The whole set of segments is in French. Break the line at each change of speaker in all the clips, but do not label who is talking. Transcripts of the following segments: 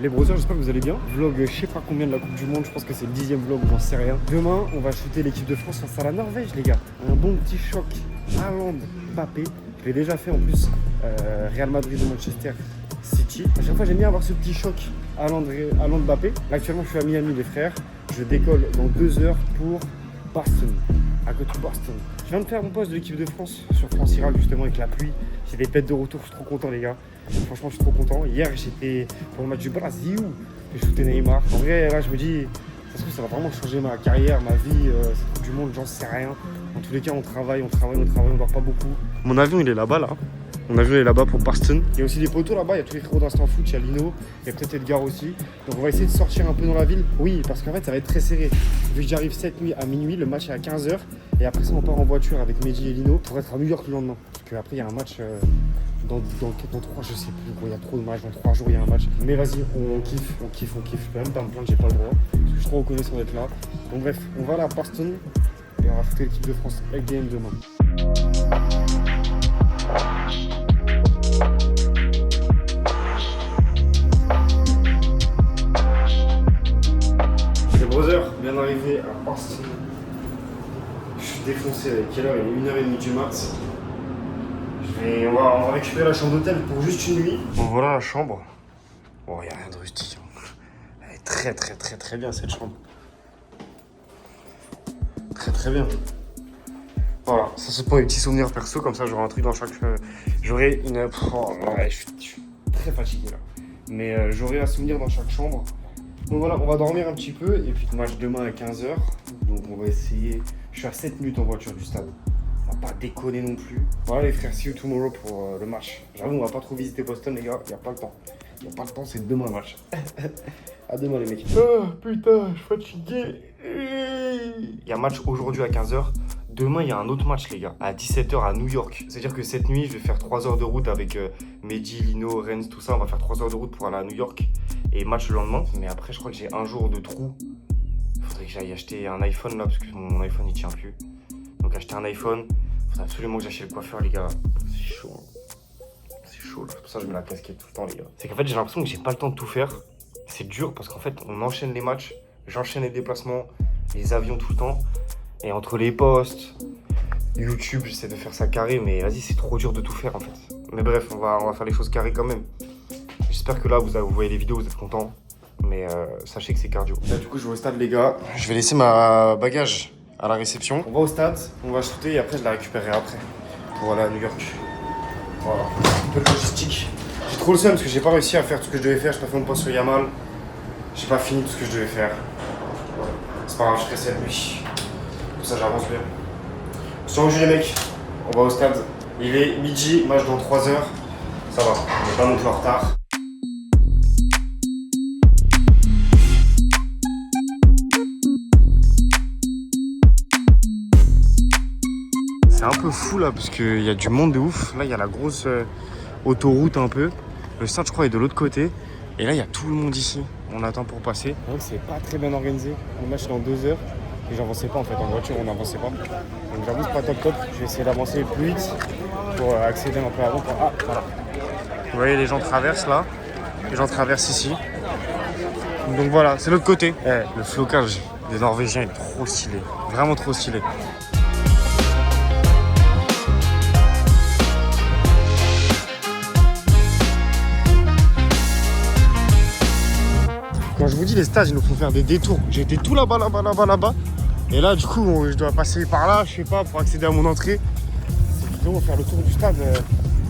Les brothers, j'espère que vous allez bien. Vlog, je sais pas combien de la Coupe du Monde, je pense que c'est le 10e vlog, j'en sais rien. Demain, on va shooter l'équipe de France face à la Norvège, les gars. Un bon petit choc. Haaland, Mbappé. Je l'ai déjà fait en plus. Real Madrid de Manchester City. À chaque fois, j'aime bien avoir ce petit choc. Haaland, Mbappé. Là, actuellement, je suis à Miami, les frères. Je décolle dans 2 heures pour Boston. À côté de Boston. Je viens de faire mon poste de l'équipe de France sur France Irak, justement, avec la pluie. J'ai des pètes de retour, je suis trop content, les gars. Franchement, je suis trop content. Hier, j'étais pour le match du Brésil. J'ai shooté Neymar. En vrai, là, je me dis, ça se trouve, ça va vraiment changer ma carrière, ma vie, cette Coupe du Monde, j'en sais rien. En tous les cas, on travaille, on dort pas beaucoup. Mon avion, il est là-bas, là. Mon avion est là-bas pour Boston. Il y a aussi des poteaux là-bas, il y a tous les héros d'Instant Foot, il y a Lino, il y a peut-être Edgar aussi. Donc on va essayer de sortir un peu dans la ville. Oui, parce qu'en fait, ça va être très serré. Vu que j'arrive cette nuit à minuit, le match est à 15h. Et après ça, on part en voiture avec Mehdi et Lino pour être à New York le lendemain. Parce qu'après, il y a un match dans 3, je sais plus, gros, il y a trop de matchs. Dans 3 jours, il y a un match. Mais vas-y, on kiffe. Je peux même pas me plaindre, j'ai pas le droit. Parce que je suis trop reconnaissant d'être là. Donc bref, on va là à Boston et on va shooter l'équipe de France avec game demain. Brother, bien arrivé à Boston. Je suis défoncé avec quelle heure? Il est 1h30 du mat. On va récupérer la chambre d'hôtel pour juste une nuit. Bon, voilà la chambre. Bon, il n'y a rien de rustique. Elle est très bien cette chambre. Très bien. Voilà, ça c'est pour les petits souvenirs perso, comme ça j'aurai un truc dans chaque. J'aurai une. Oh, ouais, je suis très fatigué là. Mais j'aurai un souvenir dans chaque chambre. Donc voilà, on va dormir un petit peu et puis match demain à 15h. Donc on va essayer. Je suis à 7 minutes en voiture du stade. On va pas déconner non plus. Voilà les frères, see you tomorrow pour le match. J'avoue, on va pas trop visiter Boston les gars, y a pas le temps. C'est demain le match. À demain les mecs. Oh putain, je suis fatigué. Il y a match aujourd'hui à 15h. Demain, il y a un autre match, les gars, à 17h à New York. C'est-à-dire que cette nuit, je vais faire 3 heures de route avec Mehdi, Lino, Renz, tout ça. On va faire 3 heures de route pour aller à New York et match le lendemain. Mais après, je crois que j'ai un jour de trou. Il faudrait que j'aille acheter un iPhone là, parce que mon iPhone il tient plus. Donc, acheter un iPhone. Il faudrait absolument que j'achète le coiffeur, les gars. C'est chaud. C'est chaud. C'est pour ça que je mets la casquette tout le temps, les gars. C'est qu'en fait, j'ai l'impression que j'ai pas le temps de tout faire. C'est dur parce qu'en fait, on enchaîne les matchs. J'enchaîne les déplacements, les avions tout le temps. Et entre les posts, YouTube, j'essaie de faire ça carré, mais vas-y, c'est trop dur de tout faire en fait. Mais bref, on va faire les choses carrées quand même. J'espère que là, vous voyez les vidéos, vous êtes contents. Mais sachez que c'est cardio. Là, du coup, je vais au stade, les gars. Je vais laisser ma bagage à la réception. On va au stade, on va shooter et après, je la récupérerai après pour aller à New York. Voilà, un peu de logistique. J'ai trop le seum parce que j'ai pas réussi à faire tout ce que je devais faire. J'ai pas fait mon poste sur Yamal. J'ai pas fini tout ce que je devais faire. C'est pas grave, je ferai cette nuit. Comme ça, j'avance bien. Salut les mecs, on va au stade. Il est midi, match dans 3 heures. Ça va, on n'est pas non plus en retard. C'est un peu fou là, parce qu'il y a du monde de ouf. Là, il y a la grosse autoroute un peu. Le stade, je crois, est de l'autre côté. Et là, il y a tout le monde ici. On attend pour passer. C'est vrai que c'est pas très bien organisé. Le match est dans 2 heures. Et j'avançais pas en fait, en voiture on n'avançait pas. Donc j'avoue c'est pas top. Je vais essayer d'avancer plus vite pour accéder un peu avant. Ah voilà. Vous voyez les gens traversent là. Les gens traversent ici. Donc voilà, c'est l'autre côté. Le flocage des Norvégiens est trop stylé. Vraiment trop stylé. Quand je vous dis les stages, ils nous font faire des détours. J'ai été tout là-bas. Et là, du coup, je dois passer par là, je sais pas, pour accéder à mon entrée. C'est plutôt faire le tour du stade.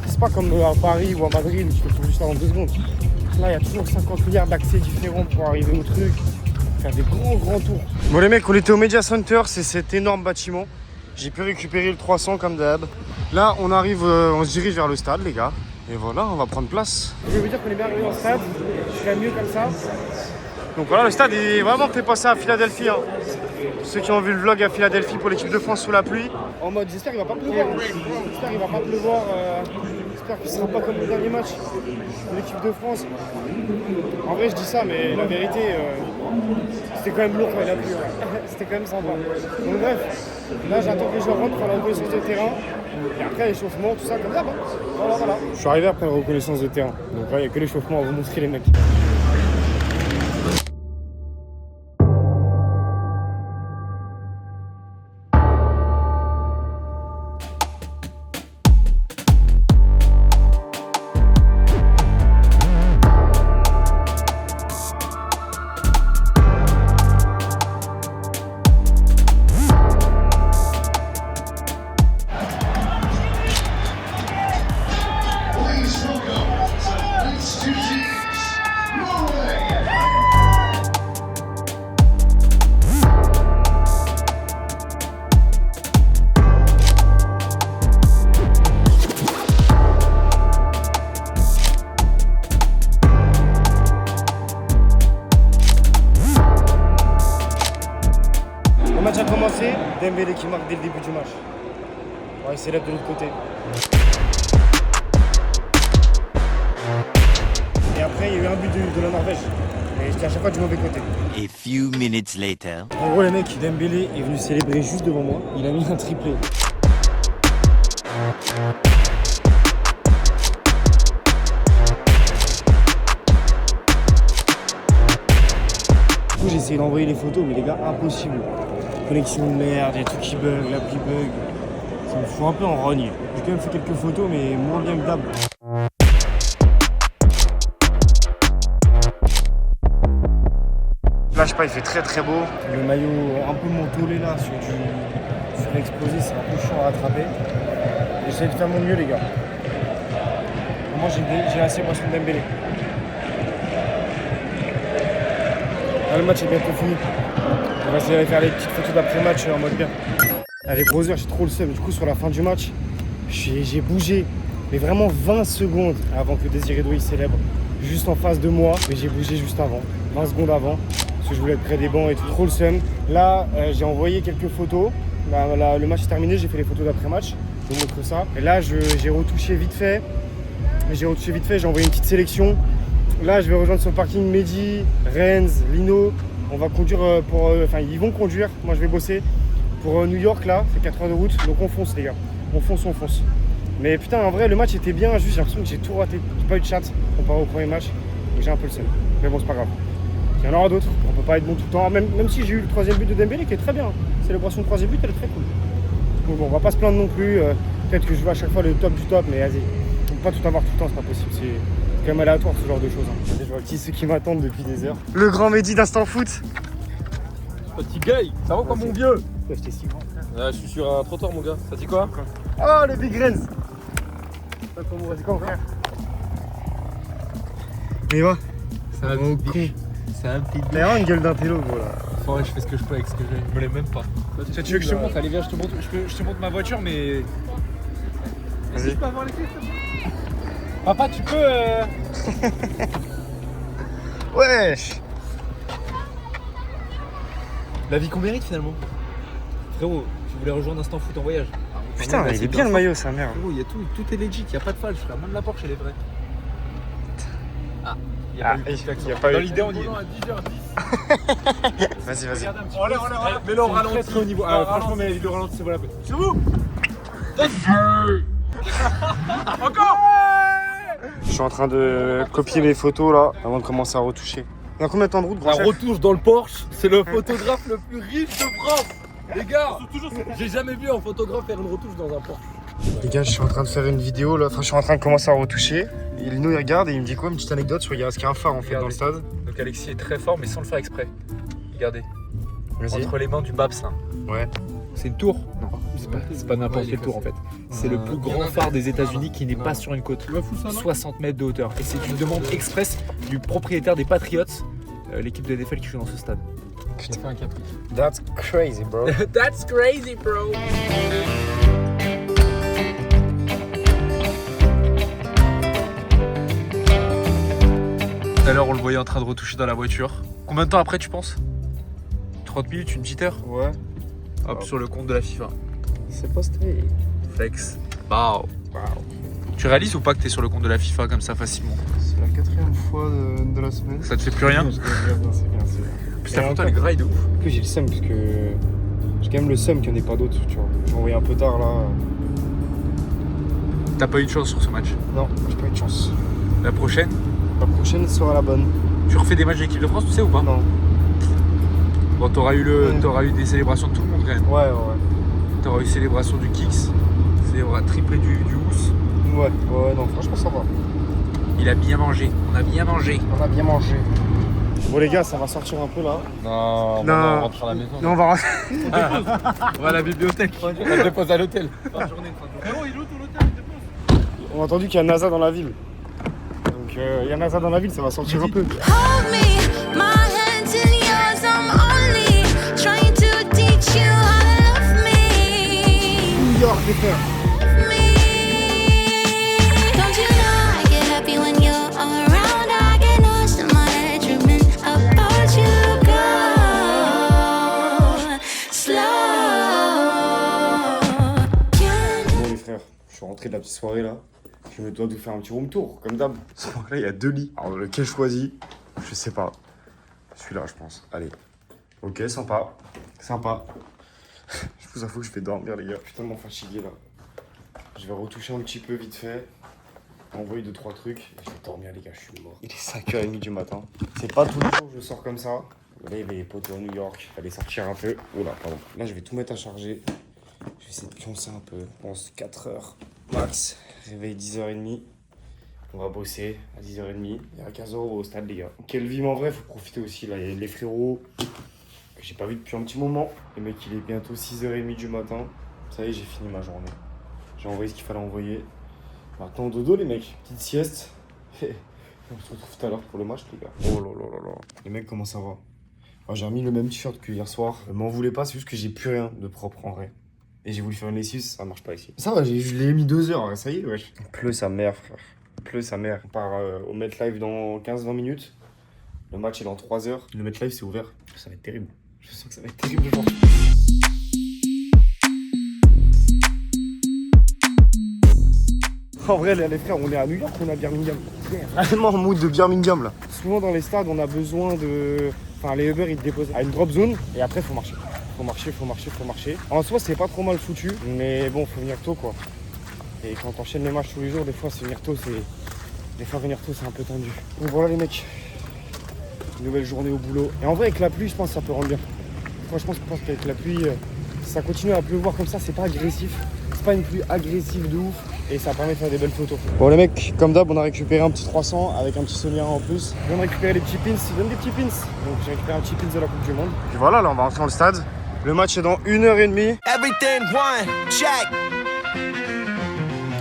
C'est pas comme à Paris ou à Madrid où tu fais le tour du stade en 2 secondes. Là, il y a toujours 50 milliards d'accès différents pour arriver au truc. Faire des grands tours. Bon, les mecs, on était au Media Center, c'est cet énorme bâtiment. J'ai pu récupérer le 300 comme d'hab. Là, on arrive, on se dirige vers le stade, les gars. Et voilà, on va prendre place. Je vais vous dire qu'on est bien arrivé au stade. Je ferai mieux comme ça. Donc voilà, le stade est vraiment fait passer à Philadelphie. Hein. Ceux qui ont vu le vlog à Philadelphie pour l'équipe de France sous la pluie. En mode, j'espère qu'il va pas pleuvoir. J'espère qu'il va pas pleuvoir. J'espère qu'il sera pas comme le dernier match de l'équipe de France. En vrai, je dis ça, mais la vérité, c'était quand même lourd quand il a plu. Ouais. C'était quand même sympa. Donc bref, là j'attends que les joueurs rentrent pour la reconnaissance de terrain. Et après l'échauffement, tout ça comme ça. Voilà. Je suis arrivé après la reconnaissance de terrain. Donc là, il n'y a que l'échauffement à vous montrer les mecs. Dembélé qui marque dès le début du match. Ouais, il célèbre de l'autre côté. Et après, il y a eu un but de la Norvège. Et j'étais à chaque fois du mauvais côté.
A few minutes later.
En gros, les mecs, Dembélé est venu célébrer juste devant moi. Il a mis un triplé. Du coup, j'ai essayé d'envoyer les photos, mais les gars, impossible. Connexion de merde, il y a tout qui bug, l'appli bug. Ça me fout un peu en rogne. J'ai quand même fait quelques photos, mais moins bien que d'hab. Là, je sais pas, il fait très très beau. Le maillot un peu mentholé là, sur l'exposé, c'est un peu chaud à rattraper. J'essaie de faire mon mieux, les gars. Moi, j'ai la célébration de Dembélé. Là, le match est bientôt fini. On va essayer de faire les petites photos d'après-match en mode bien. Allez, brother, j'ai trop le seum. Du coup, sur la fin du match, j'ai bougé, mais vraiment 20 secondes avant que Désiré Doué célèbre. Juste en face de moi, mais j'ai bougé juste avant, 20 secondes avant, parce que je voulais être près des bancs et tout, trop le seum. Là, j'ai envoyé quelques photos. Le match est terminé, j'ai fait les photos d'après-match. Je vous montre ça. Et là, j'ai retouché vite fait. J'ai envoyé une petite sélection. Là, je vais rejoindre sur le parking Mehdi, Renz, Lino. On va conduire ils vont conduire. Moi, je vais bosser pour New York là. C'est 4 heures de route, donc on fonce les gars. On fonce. Mais putain, en vrai, le match était bien. Juste, j'ai l'impression que j'ai tout raté. J'ai pas eu de chat comparé au premier match. Donc j'ai un peu le seum. Mais bon, c'est pas grave. Il y en aura d'autres. On peut pas être bon tout le temps. Même si j'ai eu le 3e but de Dembélé qui est très bien. Célébration de 3e but, elle est très cool. Donc bon, on va pas se plaindre non plus. Peut-être que je veux à chaque fois le top du top, mais vas-y. On peut pas tout avoir tout le temps, c'est pas possible. C'est quand même aléatoire ce genre de choses. Je vois qui ceux qui m'attendent depuis des heures. Le grand Mehdi d'Instant Foot.
Petit gay, ça va quoi mon vieux?
Ouais, j'étais si grand.
Je suis sur un trottoir mon gars, ça dit quoi?
Oh le Big Renz. C'est quoi mon frère? Mais va.
C'est un
con.
C'est un petit
T'as vraiment une gueule d'intello gros là.
Ouais, je fais ce que je peux avec ce que j'ai. Je me l'ai même pas. Tu veux que je te montre? Allez viens, je te montre ma voiture mais...
Vas-y.
Je peux avoir les clés s'il te plaît? Papa tu peux
Wesh.
La vie qu'on mérite finalement. Frérot, tu voulais rejoindre Instant Foot en voyage.
Putain, il est bien le maillot, sa mère.
Frérot, il y a tout est legit, il y a pas de fall, frère. Même la Porsche elle est vraie. Ah, il y
Ah,
a pas eu de
il y a pas eu.
Dans l'idée on y est.
Vas-y.
Mais on ralentit très haut niveau. Franchement, mais le ralenti c'est valable. C'est vous. Encore.
Je suis en train de copier les photos là avant de commencer à retoucher. Il y a combien de temps de route, grand
La
chef?
retouche dans le Porsche, c'est le photographe le plus riche de France. Les gars, j'ai jamais vu un photographe faire une retouche dans un Porsche.
Les gars, je suis en train de faire une vidéo là. Enfin, je suis en train de commencer à retoucher. Et Lino il regarde et il me dit quoi? Une petite anecdote sur parce qu'il y a un phare en fait dans le stade.
Donc Alexis est très fort, mais sans le faire exprès. Regardez,
Vas-y.
entre les mains du Babs là.
Ouais.
C'est une tour? Non, c'est pas n'importe quelle tour en fait. C'est le plus grand phare des États-Unis qui n'est pas sur une côte. 60 mètres de hauteur. Et c'est une demande express du propriétaire des Patriots, l'équipe de NFL qui joue dans ce stade.
Putain, un caprice. That's crazy, bro.
That's crazy, bro. Tout à l'heure, on le voyait en train de retoucher dans la voiture. Combien de temps après, tu penses? 30 minutes, une petite heure?
Ouais.
Hop, sur le compte de la FIFA.
C'est posté.
Flex. Wow. Tu réalises ou pas que t'es sur le compte de la FIFA comme ça facilement?
C'est la 4e fois de la semaine.
Ça te fait plus rien?
C'est bien.
Puis ta photo elle est grave de ouf.
En plus, j'ai le seum parce que j'ai quand même le seum qu'il n'y en ait pas d'autres, tu vois. J'ai envoyé un peu tard là.
T'as pas eu de chance sur ce match.
Non, j'ai pas eu de chance.
La prochaine,
La prochaine sera la bonne.
tu refais des matchs d'équipe de France, tu sais ou pas?
Non.
Bon, t'auras eu des célébrations de tout le monde quand même.
Ouais.
T'auras eu célébration du Kicks, triplé du Housse.
Ouais, non, franchement ça va.
Il a bien mangé, on a bien mangé.
On a bien mangé. Bon les gars, ça va sortir un peu là.
Non,
Non.
on rentre à la maison.
Non, on va rentrer.
On va à la bibliothèque. On le dépose à l'hôtel. Frérot, il est où ton hôtel?
On a entendu qu'il y a NASA dans la ville. Donc il y a NASA dans la ville, ça va sortir un peu.
Hold me, my hands in yours. I'm only trying to teach you how to love me.
New York, les frères.
Me. Don't you know I get happy when you're around? I get lost in my head dreaming about you. Go slow.
rentrée de la petite soirée là. Je me dois de vous faire un petit room tour, comme d'hab. Là, il y a 2 lits. Alors, lequel choisi? Je sais pas. Celui-là, je pense. Allez. Ok, sympa. Sympa. Je vous avoue que je vais dormir, les gars. Je suis tellement fatigué là. Je vais retoucher un petit peu vite fait. Envoyer 2-3 trucs. Et je vais dormir, les gars. Je suis mort. Il est 5h30 du matin. C'est pas tous les jours que je sors comme ça. Là, il y avait les potes à New York. Il fallait sortir un peu. Oula, pardon. Là, je vais tout mettre à charger. Je vais essayer de pioncer un peu. Je pense 4h max. Réveil 10h30. On va bosser à 10h30. Il y a 15 € au stade, les gars. Quelle vie, mais en vrai, faut profiter aussi. Là, il y a les frérots que j'ai pas vu depuis un petit moment. Les mecs, il est bientôt 6h30 du matin. Ça y est, j'ai fini ma journée. J'ai envoyé ce qu'il fallait envoyer. Maintenant, dodo, les mecs. Petite sieste. On se retrouve tout à l'heure pour le match, les gars. Oh là là là là. Les mecs, comment ça va? J'ai remis le même t-shirt que hier soir. M'en voulez pas, c'est juste que j'ai plus rien de propre en vrai. Et j'ai voulu faire une lessive, ça marche pas ici. Ça va, je l'ai mis 2 heures, ça y est, wesh. Il pleut sa mère, frère. Il pleut sa mère. On part au MetLife dans 15-20 minutes. Le match est dans 3 heures. Le MetLife, c'est ouvert. Ça va être terrible. Je sens que ça va être terrible aujourd'hui. En vrai, là, les frères, on est à New York, on est à Birmingham. Vraiment en mood de Birmingham, là. Souvent, dans les stades, on a besoin de... Enfin, les Uber, ils te déposent à une drop zone et après, faut marcher. Faut marcher. En soi, c'est pas trop mal foutu, mais bon, faut venir tôt, quoi. Et quand t'enchaînes les matchs tous les jours, des fois, c'est venir tôt, c'est... Des fois, venir tôt, c'est un peu tendu. Donc voilà, les mecs. Une nouvelle journée au boulot. Et en vrai, avec la pluie, je pense que ça peut rendre bien. Franchement, je pense qu'avec la pluie, ça continue à pleuvoir comme ça, c'est pas agressif. C'est pas une pluie agressive de ouf. Et ça permet de faire des belles photos. Bon les mecs, comme d'hab, on a récupéré un petit 300 avec un petit Sonia en plus. Je viens de récupérer les petits pins, ils donnent des petits pins. Donc j'ai récupéré un petit pins de la Coupe du Monde. Et voilà, là on va rentrer dans le stade. Le match est dans 1h30.
Everything one, check.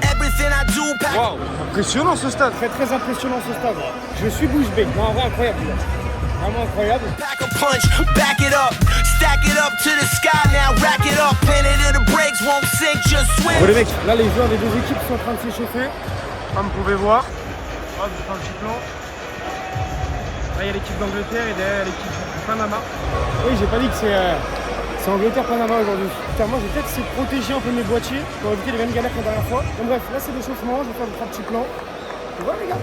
Everything I do, pack.
Waouh, impressionnant ce stade. Très impressionnant ce stade. Je suis bouche bée. Non, en vrai, incroyable. Vraiment incroyable.
Pack a punch, back it up, stack it up to the sky now, rack it up, pin it in the brakes, won't sink, just swim.
Bon les mecs, là les joueurs des deux équipes sont en train de s'échauffer. Comme vous pouvez voir. Hop, je fais un petit plan. Là il y a l'équipe d'Angleterre et derrière l'équipe du Panama. Oui, j'ai pas dit que c'est Angleterre-Panama aujourd'hui. Putain, moi j'ai peut-être essayé de protéger un peu mes boîtiers pour éviter les mêmes galères que la dernière fois. Donc bref, là c'est l'échauffement, je vais faire 3 petits plans. Et voilà les gars.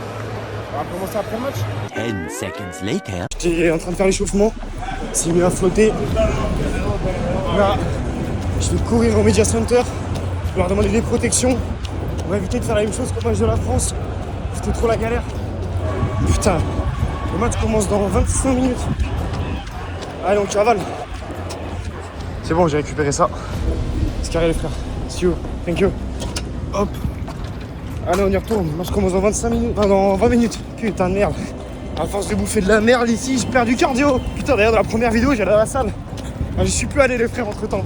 On va commencer après le match.
10 seconds later.
J'étais en train de faire l'échauffement, c'est mis à flotter. Là, je vais courir au Media Center, je vais leur demander des protections. On va éviter de faire la même chose qu'au match de la France. C'était trop la galère. Putain, le match commence dans 25 minutes. Allez, on cavale. C'est bon, j'ai récupéré ça. C'est carré les frères. See you, thank you. Hop. Allez, on y retourne. Le match commence dans 25 minutes. Non, dans 20 minutes. Putain de merde. À force de bouffer de la merde ici, je perds du cardio. Putain, d'ailleurs, dans la première vidéo, j'allais à la salle. Ah, j'y suis plus allé, les frères, entre temps.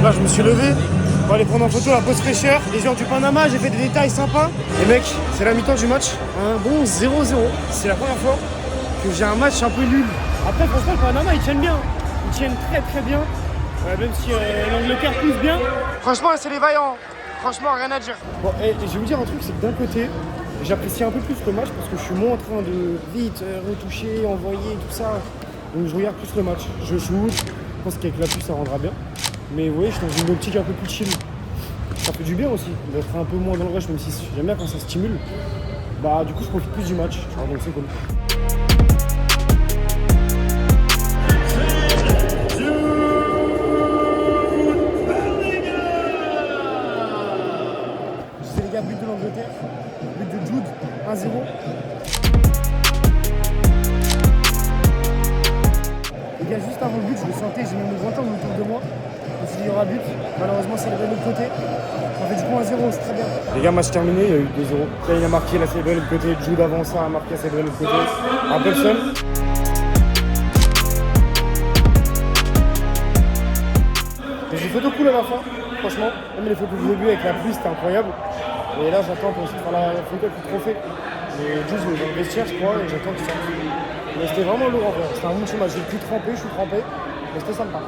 Là, je me suis levé pour aller prendre en photo la pause fraîcheur. Les joueurs du Panama, j'ai fait des détails sympas. Et mec, c'est la mi-temps du match. Un bon 0-0. C'est la première fois que j'ai un match un peu nul. Après, franchement, le Panama, ils tiennent bien. Ils tiennent très très bien. Même si l'Angleterre pousse bien. Franchement, c'est les vaillants. Franchement, rien à dire. Bon, et je vais vous dire un truc, c'est que d'un côté, j'apprécie un peu plus le match parce que je suis moins en train de vite retoucher, envoyer, tout ça. Donc je regarde plus le match. Je shoot. Je pense qu'avec la pluie, ça rendra bien. Mais vous voyez, je suis dans une optique un peu plus chill. Ça fait du bien aussi, d'être un peu moins dans le rush, même si j'aime bien quand ça stimule. Bah du coup, je profite plus du match, alors, donc c'est cool. Je disais les gars, but de l'Angleterre, but de Jude, 1-0. Les gars, juste avant le but, je le sentais, j'ai mis mon grand angle autour de moi. Je me suis dit, il y aura but. Malheureusement, c'est de l'autre côté. Ça fait du coup 1-0, c'est très bien. Les gars, match terminé, il y a eu 2-0. Là, il a marqué, là, c'est de l'autre côté. Jude avant ça a marqué, c'est de l'autre côté. Appelson. J'ai des photos cool à la fin, franchement. Même les photos du début avec la pluie, c'était incroyable. Et là, j'attends pour essayer de faire la photo avec le trophée. Les Jules sont dans le vestiaire, je crois, et j'attends qu'ils sortent. Mais c'était vraiment lourd en vrai. C'était un bon petit match. J'ai plus trempé, je suis trempé. Mais c'était sympa.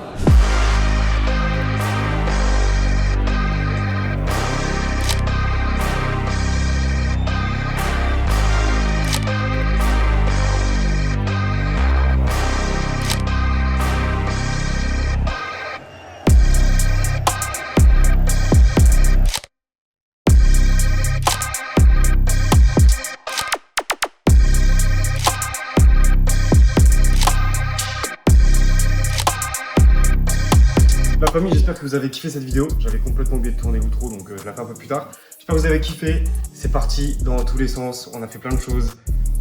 La famille, j'espère que vous avez kiffé cette vidéo. J'avais complètement oublié de tourner l'outro, donc je la fais un peu plus tard. J'espère que vous avez kiffé. C'est parti dans tous les sens. On a fait plein de choses.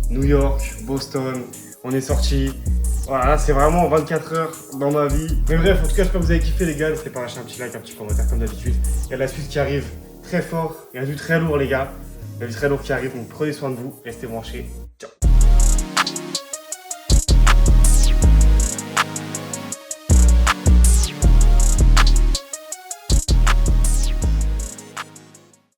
New York, Boston, on est sorti. Voilà, c'est vraiment 24 heures dans ma vie. Mais bref, en tout cas, j'espère que vous avez kiffé les gars. N'hésitez pas à lâcher un petit like, un petit commentaire comme d'habitude. Il y a de la suite qui arrive très fort. Il y a du très lourd les gars. Il y a du très lourd qui arrive, donc prenez soin de vous. Restez branchés. Ciao.